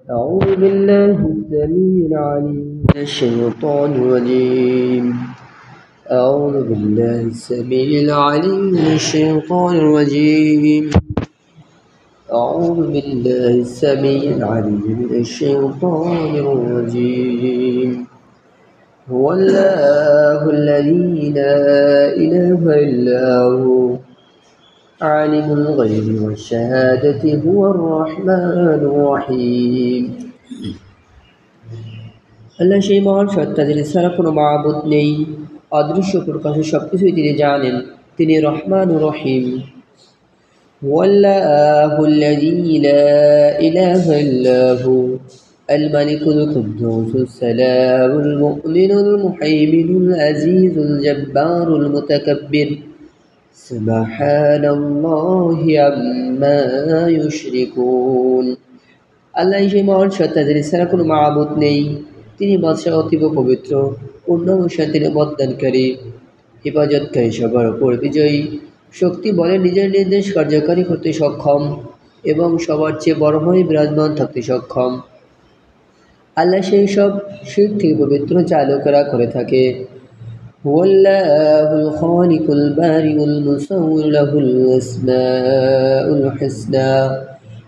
أعوذ بالله السميع العليم من الشيطان الرجيم أعوذ بالله السميع العليم من الشيطان الرجيم أعوذ بالله السميع العليم من الشيطان الرجيم هو الله الذي لا إله إلا هو عالم الغيب والشهادة هو الرحمن الرحيم আল্লাহ সেই মহান সত্তা যিনি ছাড়া কোনো মাবুদ নেই, অদৃশ্য প্রকাশে সবকিছুই তিনি জানেন, তিনি রহমান ও রহিম। ওয়াল্লাহুল্লাযী লা ইলাহা ইল্লা হু আল মালিকুল কুদ্দুসুস সালামুল মুমিনুল মুহাইমিনুল আজিজুল জাব্বারুল মুতাকাব্বির সুবহানাল্লাহি আম্মা ইউশরিকুন। আল্লাহ সেই মহান সত্তা যিনি ছাড়া কোনো মাবুদ নেই, তিনি বাদশাহ অতীব পবিত্র, পূর্ণাঙ্গ শান্তির মতদানকারী, হেফাজতকারী, সবার উপর বিজয়ী, শক্তি বলে নিজের নির্দেশ কার্যকারী করতে সক্ষম এবং সবার চেয়ে বড় হয়ে বিরাজমান থাকতে সক্ষম। আল্লাহ সেই সব শিরক থেকে পবিত্র যা লোকেরা করে থাকে। হুয়াল্লাহুল খালিকুল বারিউল মুসাউওয়ির লাহুল আসমাউল হুসনা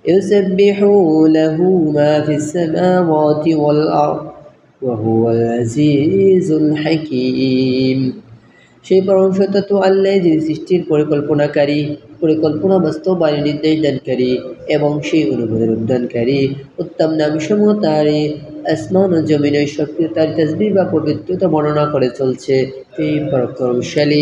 ইউসাব্বিহু লাহু মা ফিস সামাওয়াতি ওয়াল আরদ ওয়া হুয়াল আজিজুল হাকীম। সেই পরম সত্তা তো আল্লাহ, যিনি সৃষ্টির পরিকল্পনাকারী, পরিকল্পনা বাস্তবায়নের নির্দেশ দানকারী এবং সেই অনুমোদন উদ্যানকারী। উত্তম নামসমূহ তারই। আসমান ও জমিনের শক্তি তার তাসবিহ বা পবিত্রতা বর্ণনা করে চলছে। সেই পরাক্রমশালী।